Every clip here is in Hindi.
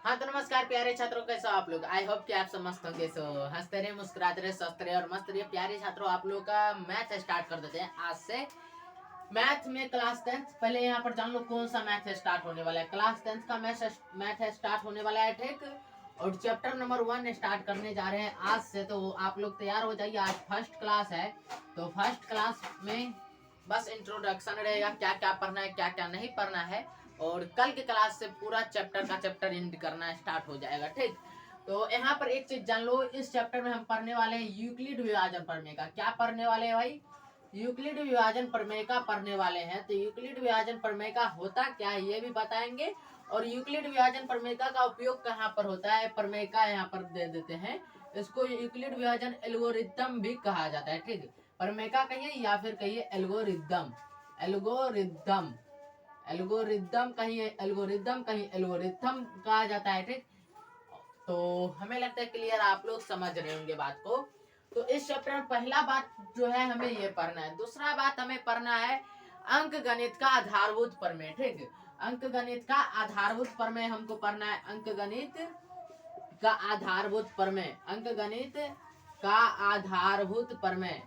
हाँ तो नमस्कार प्यारे छात्रों, कैसे हो आप लोग। आई होप कि आप सब मस्त होंगे। सो हंसते रहे, मुस्कुराते रहे, स्वस्थ रहे और मस्त रहे। प्यारे छात्रों, आप लोगों का मैथ स्टार्ट कर देते हैं आज से। मैथ में क्लास 10 पहले यहाँ पर जान लो कौन सा मैथ स्टार्ट होने वाला है। क्लास 10 का मैथ स्टार्ट होने वाला है, ठीक। और चैप्टर नंबर 1 स्टार्ट करने जा रहे हैं आज से। तो आप लोग तैयार हो जाइए, आज फर्स्ट क्लास है। तो फर्स्ट क्लास में बस इंट्रोडक्शन रहेगा, क्या क्या पढ़ना है क्या क्या नहीं पढ़ना है। और कल के क्लास से पूरा चैप्टर का चैप्टर एंड करना स्टार्ट हो जाएगा, ठीक। तो यहाँ पर एक चीज जान लो, इस चैप्टर में हम पढ़ने वाले हैं यूक्लिड विभाजन प्रमेय का। क्या पढ़ने वाले हैं भाई? यूक्लिड विभाजन प्रमेय का पढ़ने वाले हैं। तो यूक्लिड विभाजन प्रमेय का होता क्या है ये भी बताएंगे। और यूक्लिड विभाजन प्रमेय का उपयोग कहाँ पर होता है, प्रमेय का यहाँ पर दे देते हैं। इसको यूक्लिड विभाजन एल्गोरिथम भी कहा जाता है, ठीक। प्रमेय का कहिए या फिर कहिए एल्गोरिदम। एल्गोरिदम एल्गोरिदम कहिए, एल्गोरिदम कहिए, एल्गोरिथम कहा जाता है, ठीक। तो हमें लगता है क्लियर, आप लोग समझ रहे होंगे बात को। तो इस चैप्टर में पहला बात जो है हमें ये पढ़ना है। दूसरा बात हमें पढ़ना है अंक गणित का आधारभूत प्रमेय, ठीक। अंक गणित का आधारभूत प्रमेय हमको पढ़ना है। अंक गणित का आधारभूत प्रमेय, अंक गणित का आधारभूत प्रमेय,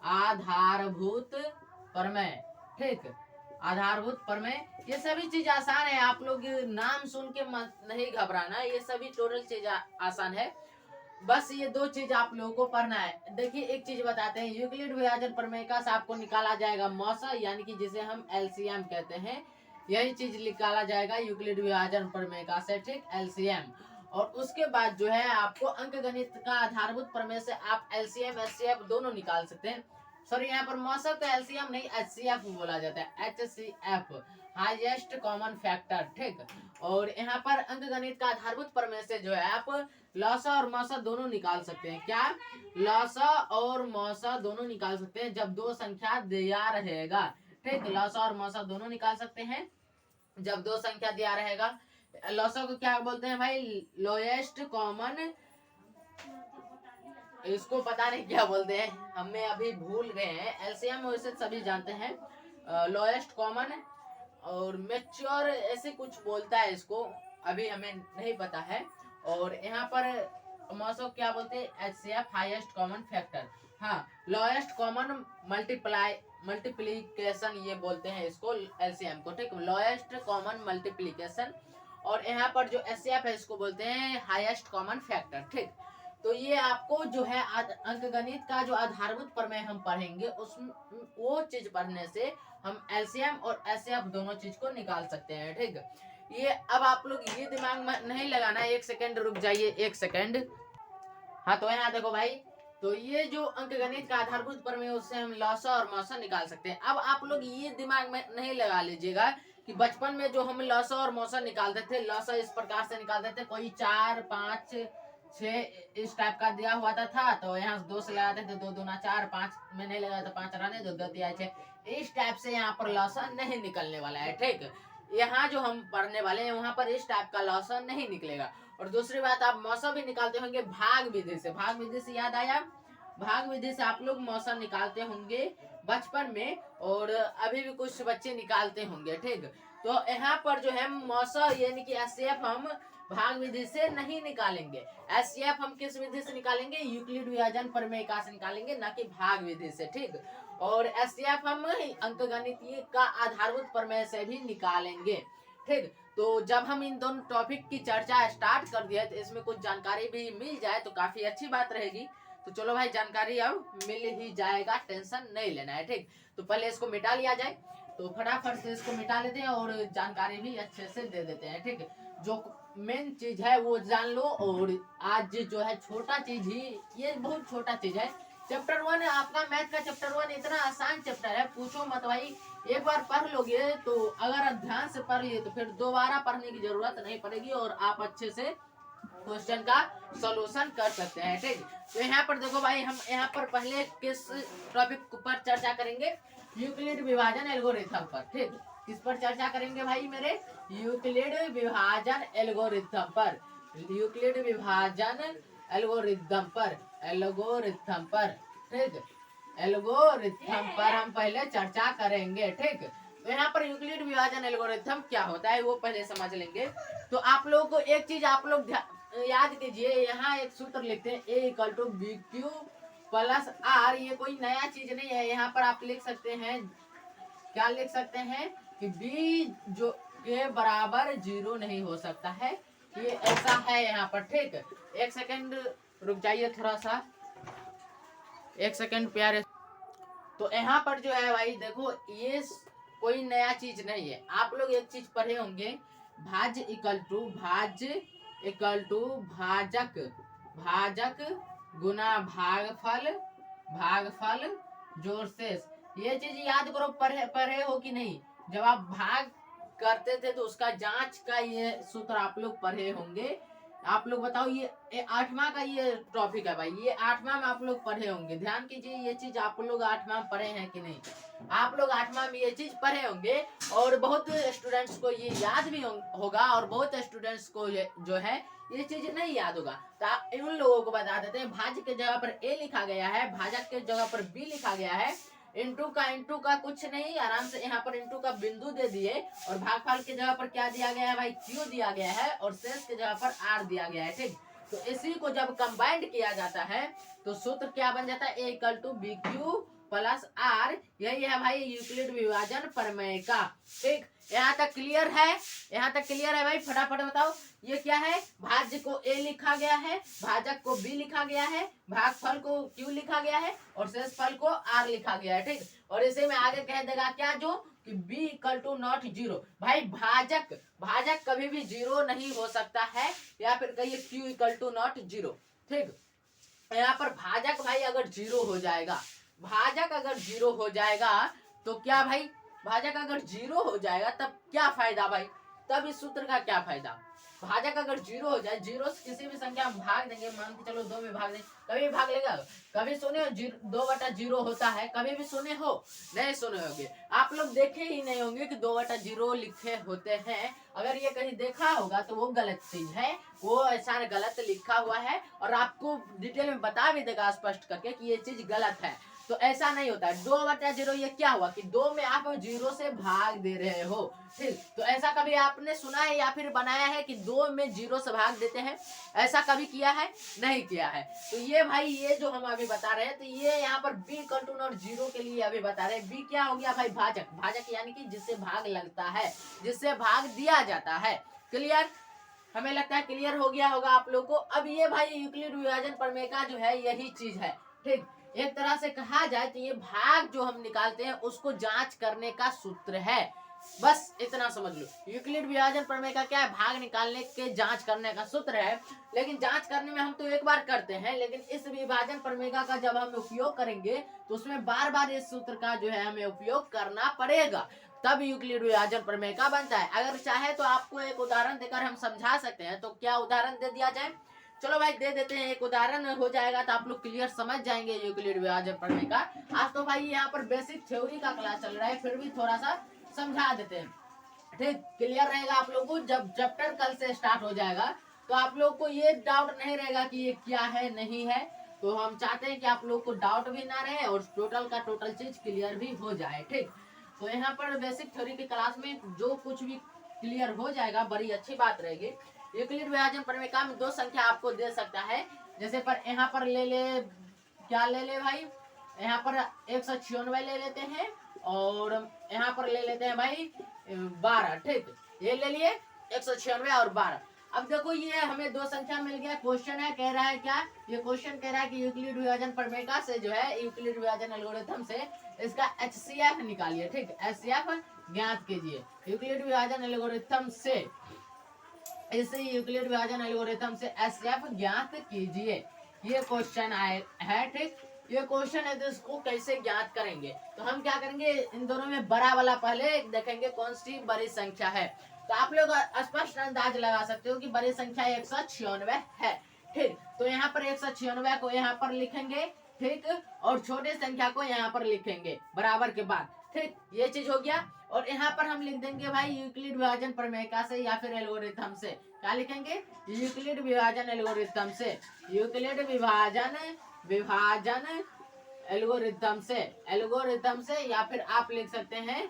आधारभूत प्रमेय, ठीक। आधारभूत प्रमेय, ये सभी चीज आसान है। आप लोग नाम सुन के नहीं घबराना, ये सभी टोटल चीज आसान है। बस ये दो चीज आप लोगों को पढ़ना है। देखिए एक चीज बताते हैं, यूक्लिड विभाजन प्रमेय का आपको निकाला जाएगा मौसा, यानी कि जिसे हम एलसीएम कहते हैं। यही चीज निकाला जाएगा यूक्लिड विभाजन प्रमेय का से, ठीक, एलसीएम। और उसके बाद जो है आपको अंक गणित का आधारभूत प्रमेय से आप एलसीएम एचसीएफ दोनों निकाल सकते हैं। सॉरी, यहाँ पर मौसा को एलसीएम नहीं एचसीएफ बोला जाता है, एचसीएफ, हाईएस्ट कॉमन फैक्टर, ठीक। और यहाँ पर अंक गणित का आधारभूत प्रमेय से जो है आप लौसा और मौसा दोनों निकाल सकते हैं। क्या? लौसा और मौसा दोनों निकाल सकते हैं जब दो संख्या दिया रहेगा, ठीक। लौसा और मौसा दोनों निकाल सकते हैं जब दो संख्या दिया रहेगा। लौसा को क्या बोलते हैं भाई? लोएस्ट कॉमन, इसको पता नहीं क्या बोलते हैं, हमें अभी भूल गए हैं। एलसीएम वैसे सभी जानते हैं, लोएस्ट कॉमन और मेच्योर ऐसे कुछ बोलता है इसको, अभी हमें नहीं पता है। और यहाँ पर मौसो क्या बोलते हैं? HCF, highest common factor. हाँ, लोएस्ट कॉमन मल्टीप्लीकेशन ये बोलते हैं इसको, एलसीएम को, ठीक। Lowest common multiplication. और यहाँ पर जो एचसीएफ है इसको बोलते हैं हाईएस्ट कॉमन फैक्टर, ठीक। तो ये आपको जो है अंक गणित का जो आधारभूत प्रमेय हम पढ़ेंगे उस वो चीज पढ़ने से हम एलसीएम और एचसीएफ दोनों चीज को निकाल सकते हैं, ठीक। ये अब आप लोग ये दिमाग में नहीं लगाना, एक सेकंड रुक जाइए, एक सेकंड। हाँ तो यहाँ देखो भाई, तो ये जो अंक गणित का आधारभूत प्रमेय उससे हम लौसा और मौसा निकाल सकते हैं। अब आप लोग ये दिमाग में नहीं लगा लीजिएगा कि बचपन में जो हम लौसा और मौसा निकालते थे, लौसा इस प्रकार से निकालते थे, कोई 4 5 6 इस टाइप का दिया हुआ था। तो यहाँ दो से लगाते थे, 2 दूना 4, 5 में नहीं लगा तो 5 रहने दो, 2 दिया 6, इस टाइप से यहाँ पर लौसा नहीं निकलने वाला है, ठीक। यहाँ जो हम पढ़ने वाले हैं वहां पर इस टाइप का लौसा नहीं निकलेगा। और दूसरी बात, आप मौसा भी निकालते होंगे भाग विधि से। भाग विधि से याद आया, भाग विधि से आप लोग मौसा निकालते होंगे बचपन में, और अभी भी कुछ बच्चे निकालते होंगे, ठीक। तो यहाँ पर जो है मौसा यानी कि एचसीएफ हम भाग विधि से नहीं निकालेंगे। एचसीएफ हम किस विधि से निकालेंगे? यूक्लिड विभाजन प्रमेय का से निकालेंगे, ना कि भाग विधि से, ठीक। और एचसीएफ हम अंकगणितीय का आधारभूत प्रमेय से भी निकालेंगे, ठीक। तो जब हम इन दोनों टॉपिक की चर्चा स्टार्ट कर दिया तो इसमें कुछ जानकारी भी मिल जाए तो काफी अच्छी बात रहेगी। तो चलो भाई, जानकारी अब मिल ही जाएगा, टेंशन नहीं लेना है, ठीक। तो पहले इसको मिटा लिया जाए, तो फटाफट से इसको मिटा लेते हैं और जानकारी भी अच्छे से दे देते हैं, ठीक। जो मेन चीज है वो जान लो। और आज जो है छोटा चीज ही, ये बहुत छोटा चीज है। चैप्टर 1 आपका मैथ का चैप्टर 1 इतना आसान चैप्टर है, पूछो मत भाई। एक बार पढ़ लोगे तो अगर ध्यान से पढ़ लिए तो फिर दोबारा पढ़ने की जरूरत नहीं पड़ेगी और आप अच्छे से क्वेश्चन का सॉल्यूशन कर सकते हैं, ठीक। तो यहाँ पर देखो भाई, हम यहाँ पर पहले किस टॉपिक पर चर्चा करेंगे? यूक्लिड विभाजन एल्गोरिथम पर, ठीक। किस पर चर्चा करेंगे भाई मेरे? यूक्लिड विभाजन एल्गोरिथम पर, यूक्लिड विभाजन एल्गोरिथम पर, एल्गोरिथम पर, ठीक। एल्गोरिथम पर हम पहले चर्चा करेंगे, ठीक। तो यहाँ पर यूक्लिड विभाजन एल्गोरिथम क्या होता है वो पहले समझ लेंगे। तो आप लोगों को एक चीज आप लोग याद कीजिए, यहाँ एक सूत्र लिखते हैं A equal to B Q plus R. ये कोई नया चीज नहीं है, यहाँ पर आप लिख सकते हैं, क्या लिख सकते हैं कि बी जो के बराबर 0 नहीं हो सकता है, ये ऐसा है यहाँ पर। ठीक, एक सेकंड रुक जाइए थोड़ा सा, एक सेकंड प्यारे। तो यहाँ पर जो है भाई देखो, ये कोई नया चीज नहीं है। आप लोग एक चीज पढ़े होंगे, भाज्य इक्वल टू भाजक, भाजक गुना भागफल, भागफल जोड़ शेष। ये चीज याद करो, पढ़े हो कि नहीं? जब आप भाग करते थे तो उसका जांच का ये सूत्र आप लोग पढ़े होंगे। आप लोग बताओ, ये 8वां का ये टॉपिक है भाई, ये 8वां में आप लोग पढ़े होंगे। ध्यान कीजिए, ये चीज आप लोग 8वां में पढ़े हैं कि नहीं? आप लोग 8वां में ये चीज पढ़े होंगे, और बहुत स्टूडेंट्स को ये याद भी होगा, और बहुत स्टूडेंट्स को ये जो है ये चीज नहीं याद होगा। तो उन लोगों को बता देते हैं, भाज्य के जगह पर ए लिखा गया है, भाजक के जगह पर बी लिखा गया है, इंटू का कुछ नहीं, आराम से यहाँ पर इंटू का बिंदु दे दिए, और भागफल के जगह पर क्या दिया गया है भाई? क्यू दिया गया है, और शेष के जगह पर आर दिया गया है। ठीक, तो इसी को जब कंबाइंड किया जाता है तो सूत्र क्या बन जाता है? A equal to B Q plus R. यही है भाई यूक्लिड विभाजन प्रमेय का। ठीक, यहाँ तक क्लियर है? यहाँ तक क्लियर है भाई? फटाफट बताओ, ये क्या है? भाज्य को ए लिखा गया है, भाजक को बी लिखा गया है, भागफल को क्यू लिखा गया है, और शेषफल को आर लिखा गया है। ठीक, और इसे में आगे कह देगा क्या, जो कि b इक्वल टू नॉट 0। भाई भाजक कभी भी 0 नहीं हो सकता है, या फिर कहिए q इक्वल टू नॉट 0। ठीक, यहाँ पर भाजक भाई अगर 0 हो जाएगा, भाजक अगर 0 हो जाएगा तो क्या भाई? भाजक अगर 0 हो जाएगा तब क्या फायदा भाई? तब इस सूत्र का क्या फायदा? भाजक अगर 0 हो जाए, 0 से किसी भी संख्या में भाग देंगे, मान के चलो 2 में भाग देंगे, कभी भाग लेगा? कभी सुने हो 2/0 होता है? कभी भी सुने हो? नहीं सुने होंगे। आप लोग देखे ही नहीं होंगे कि 2/0 लिखे होते हैं। अगर ये कहीं देखा होगा तो वो गलत चीज है, वो ऐसा गलत लिखा हुआ है, और आपको डिटेल में बता भी देगा स्पष्ट करके कि ये चीज गलत है। तो ऐसा नहीं होता है। 2/0 ये क्या हुआ कि 2 में आप 0 से भाग दे रहे हो। ठीक, तो ऐसा कभी आपने सुना है या फिर बनाया है कि 2 में 0 से भाग देते हैं? ऐसा कभी किया है? नहीं किया है। तो ये भाई, ये जो हम अभी बता रहे हैं, तो ये यहाँ पर b इक्वल टू नॉट 0 के लिए अभी बता रहे हैं। b क्या हो गया भाई? भाजक। भाजक यानी कि जिससे भाग लगता है, जिससे भाग दिया जाता है। क्लियर? हमें लगता है क्लियर हो गया होगा आप लोग को। अब ये भाई यूक्लिड विभाजन प्रमेय का जो है यही चीज है। ठीक, एक तरह से कहा जाए तो ये भाग जो हम निकालते हैं उसको जांच करने का सूत्र है। बस इतना समझ लो, यूक्लिड विभाजन प्रमेय का क्या है? भाग निकालने के जांच करने का सूत्र है। लेकिन जांच करने में हम तो एक बार करते हैं, लेकिन इस विभाजन प्रमेय का जब हम उपयोग करेंगे तो उसमें बार बार इस सूत्र का जो है हमें उपयोग करना पड़ेगा, तब यूक्लिड विभाजन प्रमेय का बनता है। अगर चाहे तो आपको एक उदाहरण देकर हम समझा सकते हैं, तो क्या उदाहरण दे दिया जाए? चलो भाई दे देते हैं, एक उदाहरण हो जाएगा तो आप लोग क्लियर समझ जाएंगे यूक्लिड विभाजन प्रमेय का। आज तो भाई यहाँ पर बेसिक थ्योरी का क्लास चल रहा है, फिर भी थोड़ा सा समझा देते हैं। ठीक, क्लियर रहेगा आप लोग को। जब चैप्टर कल से स्टार्ट हो जाएगा तो आप लोग को ये डाउट नहीं रहेगा कि ये क्या है नहीं है। तो हम चाहते हैं कि आप लोग को डाउट भी ना रहे और टोटल का टोटल चीज क्लियर भी हो जाए। ठीक, तो यहाँ पर बेसिक थ्योरी की क्लास में जो कुछ भी क्लियर हो जाएगा, बड़ी अच्छी बात रहेगी। यूक्लिड विभाजन प्रमेय का में 2 संख्या आपको दे सकता है। जैसे पर यहाँ पर ले ले, क्या ले ले भाई? यहाँ पर 196 ले लेते हैं, और यहाँ पर ले लेते हैं भाई 12। ठीक, ये ले लिए 196 और 12। अब देखो ये हमें 2 संख्या मिल गया। क्वेश्चन है, कह रहा है क्या? ये क्वेश्चन कह रहा है कि यूक्लिड विभाजन प्रमेय का से जो है, यूक्लिड विभाजन एल्गोरिथम से इसका HCF निकालिए। ठीक, HCF ज्ञात कीजिए। यूक्लिड विभाजन एल्गोरिथम से, इसे यूक्लिड विभाजन एल्गोरिथम से HCF ज्ञात कीजिए। ये क्वेश्चन है। ठीक, ये क्वेश्चन है तो इसको कैसे ज्ञात करेंगे? तो हम क्या करेंगे, इन दोनों में बड़ा वाला पहले देखेंगे कौन सी बड़ी संख्या है। तो आप लोग स्पष्ट अंदाज लगा सकते हो कि बड़ी संख्या 196 है। ठीक, तो यहाँ पर 196 को यहाँ पर लिखेंगे। ठीक, और छोटे संख्या को यहाँ पर लिखेंगे बराबर के बाद। ठीक, ये चीज हो गया। और यहाँ पर हम लिख देंगे भाई यूक्लिड विभाजन प्रमेय का से या फिर एल्गोरिथम से। क्या लिखेंगे? यूक्लिड विभाजन एल्गोरिथम से, यूक्लिड विभाजन एल्गोरिथम से, या फिर आप लिख सकते हैं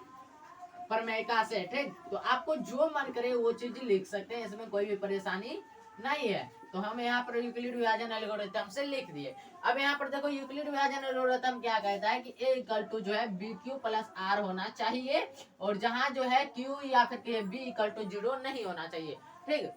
प्रमेयिका से, ठीक। तो आपको जो मन करे वो चीज लिख सकते हैं, इसमें कोई भी परेशानी नहीं है। तो हम यहाँ पर यूक्लिड विभाजन एल्गोरिथम से लिख दिए। अब यहाँ पर देखो यूक्लिड विभाजन एल्गोरिथम क्या कहता है कि ए इक्वल टू जो है बी क्यू प्लस आर होना चाहिए, और जहां जो है क्यू या फिर बी इक्वल टू 0 नहीं होना चाहिए, ठीक।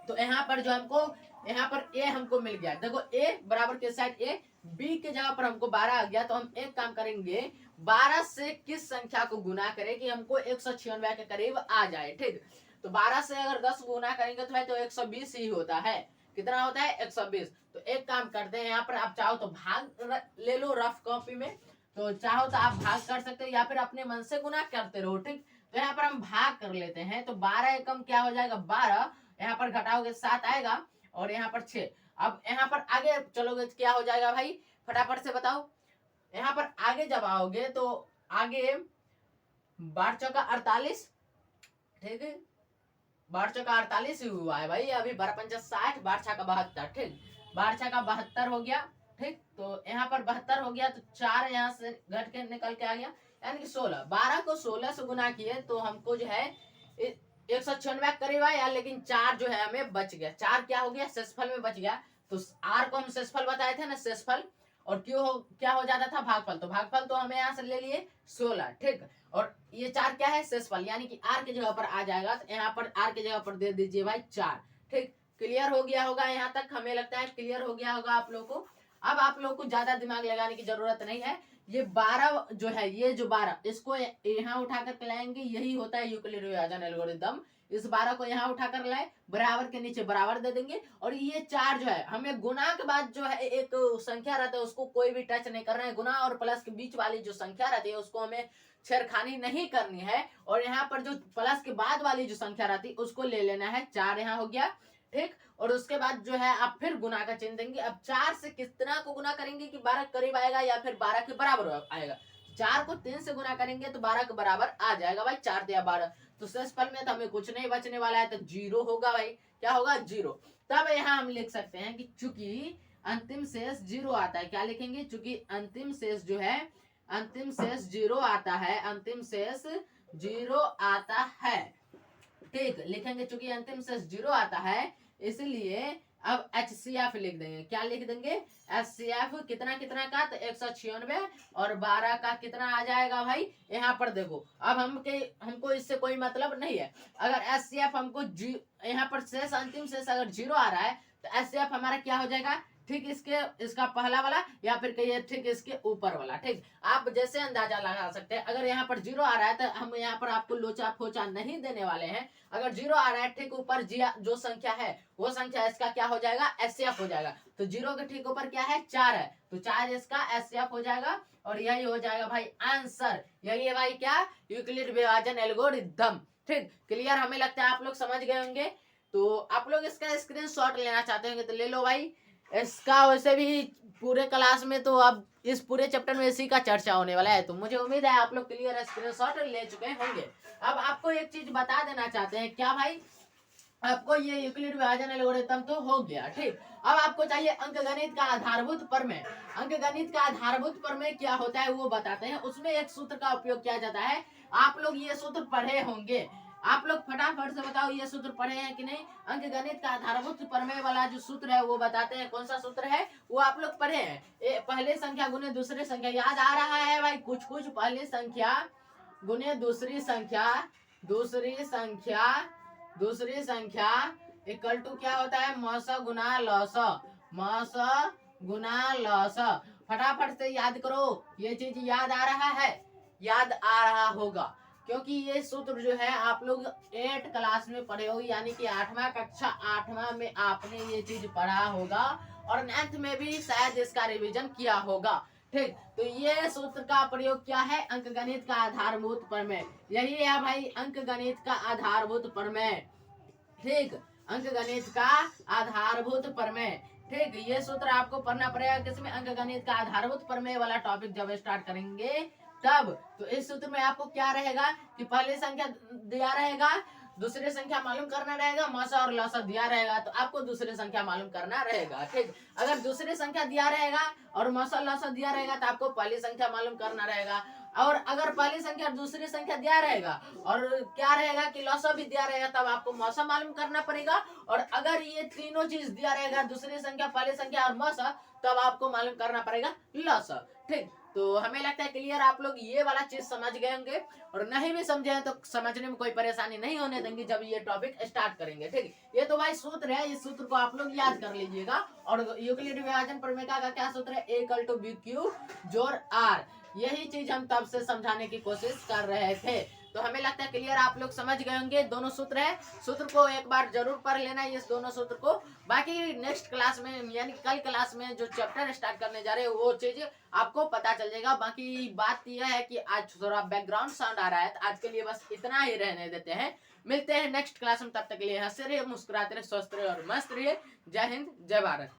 तो यहाँ पर जो हमको यहाँ पर ए हमको मिल गया, देखो ए बराबर के साइड ए, बी के जगह पर हमको 12 आ गया। तो हम एक काम करेंगे, 12 से किस संख्या को गुना करें कि हमको 196 के करीब आ जाए, ठीक। तो 12 से अगर 10 गुना करेंगे तो है तो 120 ही होता है। कितना होता है? 120। तो एक काम करते हैं, यहाँ पर आप चाहो तो भाग ले लो रफ कॉपी में, तो चाहो तो आप भाग कर सकते हो या फिर अपने मन से गुना करते रहो, ठीक। तो यहाँ पर हम भाग कर लेते हैं, तो 12 एकम क्या हो जाएगा? 12, यहाँ पर घटाओगे 7 आएगा, और यहाँ पर 6। अब यहाँ पर आगे चलोगे तो क्या हो जाएगा भाई, फटाफट से बताओ। यहाँ पर आगे जब आओगे तो आगे 12 चौका 48, ठीक है, 12 चौका 48 ही हुआ है भाई, अभी 12 पंचा 60, 12 छक्का 72, ठीक। 12 छक्का 72 हो गया, ठीक। तो यहाँ पर 72 हो गया, तो 4 यहाँ से घट के निकल के आ गया, यानी कि 16। 12 को 16 से गुना किए तो हमको जो है 196 करीब आया, लेकिन 4 जो है हमें बच गया। 4 क्या हो गया? शेषफल में बच गया। तो आर को हम शेषफल बताए थे ना, शेषफल, और क्यों हो क्या हो जाता था? भागफल। तो भागफल तो हमें यहाँ से ले लिए 16, ठीक। और ये 4 क्या है? शेषफल, यानी कि आर की जगह पर आ जाएगा, तो यहाँ पर आर की जगह पर दे दीजिए भाई 4, ठीक। क्लियर हो गया होगा यहाँ तक, हमें लगता है क्लियर हो गया होगा आप लोग को। अब आप लोग को ज्यादा दिमाग लगाने की जरूरत नहीं है। ये 12 जो है, ये जो 12 इसको यहाँ उठा कर लाएंगे, यही होता है यूक्लिड विभाजन एल्गोरिथम। इस 12 को यहाँ उठा कर लाए, बराबर के नीचे बराबर दे देंगे, और ये 4 जो है हमें गुना के बाद जो है एक संख्या रहता है उसको कोई भी टच नहीं करना है। गुना और प्लस के बीच वाली जो संख्या रहती है उसको हमें छेड़खानी नहीं करनी है, और यहाँ पर जो प्लस के बाद वाली जो संख्या रहती है उसको ले लेना है। 4 यहाँ हो गया, ठीक। और उसके बाद जो है आप फिर गुना का चिन्ह देंगे। अब 4 से कितना को गुना करेंगे कि 12 करीब आएगा या फिर 12 के बराबर आएगा? 4 को 3 से गुना करेंगे तो 12 के बराबर आ जाएगा भाई, 4 या 12। तो शेषफल में तो हमें कुछ नहीं बचने वाला है, तो 0 होगा भाई। क्या होगा? 0। तब यहाँ हम लिख सकते हैं कि चूंकि अंतिम शेष 0 आता है, क्या लिखेंगे? चूंकि अंतिम शेष जो है, अंतिम शेष 0 आता है, अंतिम शेष 0 आता है, ठीक। लिखेंगे चूंकि अंतिम शेष 0 आता है, इसलिए अब HCF लिख देंगे। क्या लिख देंगे? HCF कितना कितना का? तो 196, और 12 का कितना आ जाएगा भाई? यहाँ पर देखो, अब हमको इससे कोई मतलब नहीं है। अगर HCF हमको यहाँ पर शेष, अंतिम शेष अगर 0 आ रहा है तो HCF हमारा क्या हो जाएगा? ठीक इसका पहला वाला, या फिर कहिए ठीक इसके ऊपर वाला, ठीक। आप जैसे अंदाजा लगा सकते हैं। अगर यहाँ पर 0 आ रहा है तो हम यहाँ पर आपको लोचा फोचा नहीं देने वाले हैं। अगर 0 आ रहा है, ठीक ऊपर जो संख्या है वो संख्या इसका क्या हो जाएगा? HCF हो जाएगा। तो 0 के ठीक ऊपर क्या है? 4 है, तो 4 इसका HCF हो जाएगा, और यही हो जाएगा भाई आंसर। यही है भाई क्या? यूक्लिड विभाजन एल्गोरिथम, ठीक। क्लियर? हमें लगता है आप लोग समझ गए होंगे। तो आप लोग इसका स्क्रीनशॉट लेना चाहते होंगे तो ले लो भाई। इसका वैसे भी पूरे क्लास में तो अब इस पूरे चैप्टर में इसी का चर्चा होने वाला है, तो मुझे उम्मीद है आप लोग क्लियर स्क्रीनशॉट ले चुके होंगे। अब आपको एक चीज बता देना चाहते हैं, क्या भाई? आपको ये यूक्लिड विभाजन एल्गोरिथम तो हो गया, ठीक। अब आपको चाहिए अंकगणित का आधारभूत प्रमेय। अंकगणित का आधारभूत प्रमेय क्या होता है वो बताते हैं। उसमें एक सूत्र का उपयोग किया जाता है, आप लोग ये सूत्र पढ़े होंगे। आप लोग फटाफट से बताओ ये सूत्र पढ़े हैं कि नहीं? अंकगणित का आधारभूत प्रमेय वाला जो सूत्र है वो बताते हैं। कौन सा सूत्र है वो आप लोग पढ़े हैं? पहले संख्या गुने दूसरी संख्या, याद आ रहा है भाई? कुछ कुछ पहली संख्या गुने दूसरी संख्या, दूसरी संख्या, दूसरी संख्या इक्वल टू क्या होता है? मौस गुना लौस, मौस गुना लौस। फटाफट से याद करो, ये चीज याद आ रहा है? याद आ रहा होगा, क्योंकि ये सूत्र जो है आप लोग 8 क्लास में पढ़े हो, यानी कि 8वां कक्षा 8वां में आपने ये चीज पढ़ा होगा, और 9th में भी शायद इसका रिवीजन किया होगा, ठीक। तो ये सूत्र का प्रयोग क्या है? अंकगणित का आधारभूत प्रमेय। यही है भाई अंकगणित का आधारभूत प्रमेय, ठीक। अंकगणित का आधारभूत प्रमेय, ठीक। ये सूत्र आपको पढ़ना पड़ेगा किसमें? अंकगणित का आधारभूत प्रमेय वाला टॉपिक जब स्टार्ट करेंगे तब। तो इस सूत्र में आपको क्या रहेगा कि पहली संख्या दिया रहेगा, दूसरी संख्या मालूम करना रहेगा, मौसा और लौसा दिया रहेगा तो आपको दूसरी संख्या मालूम करना रहेगा, ठीक। अगर दूसरी संख्या दिया रहेगा और मौसा लौसा दिया रहेगा तो आपको पहली संख्या मालूम करना रहेगा। और अगर पहली संख्या और दूसरी संख्या दिया रहेगा और क्या रहेगा कि लॉसा भी दिया रहेगा, तब आपको मौसा मालूम करना पड़ेगा। और अगर ये तीनों चीज दिया रहेगा, दूसरी संख्या, पहली संख्या और मौसा, तब आपको मालूम करना पड़ेगा लॉसा। ठीक, तो हमें लगता है क्लियर, आप लोग ये वाला चीज समझ गए होंगे। और नहीं भी समझे हैं तो समझने में कोई परेशानी नहीं होने देंगे जब ये टॉपिक स्टार्ट करेंगे। ठीक, ये तो भाई सूत्र है, इस सूत्र को आप लोग याद कर लीजिएगा। और यूक्लिड विभाजन प्रमेय का क्या सूत्र है, A equal to B Q जोड़ आर। यही चीज हम तब से समझाने की कोशिश कर रहे थे। तो हमें लगता है क्लियर, आप लोग समझ गए होंगे। दोनों सूत्र है, सूत्र को एक बार जरूर पढ़ लेना इस दोनों सूत्र को। बाकी नेक्स्ट क्लास में यानी कल क्लास में जो चैप्टर स्टार्ट करने जा रहे हैं वो चीज आपको पता चल जाएगा। बाकी बात यह है कि आज थोड़ा बैकग्राउंड साउंड आ रहा है, तो आज के लिए बस इतना ही रहने देते हैं। मिलते हैं नेक्स्ट क्लास में, तब तक के लिए हंसते रहिए, मुस्कुराते रहिए, स्वस्थ रहिए और मस्त रहिए। जय हिंद, जय भारत।